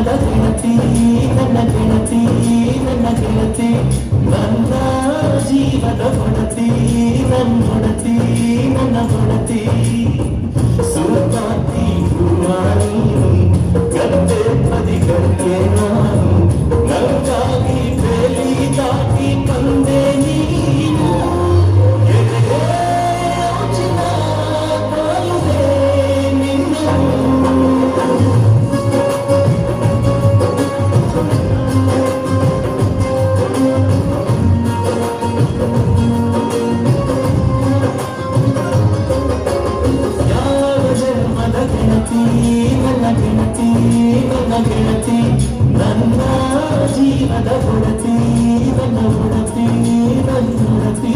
ಗೆಳತಿ ನನ್ನ ಗೆಳತಿ ನನ್ನ ಗೆಳತಿ ನನ್ನ ಜೀವದ ಹೊಡತಿ ನನ್ನೊಡತಿ ನನ್ನ ಹೊಡತಿ ಸುತ್ತಾತಿ ಹೂವಾಣಿ ಗದ್ದೆ ಬದಿಗಕ್ಕೆ ನಾನು ನನಗಾಗಿ ಬೇಲಿ ದಾಟಿ ಬಂದೆ ನೀನು ಗೆಳತಿ ನನ್ನ ಜೀವದ ಹೊಡತಿ ನನ್ನ ಹೊಡತಿ ನನ್ನ ಹೊಡತಿ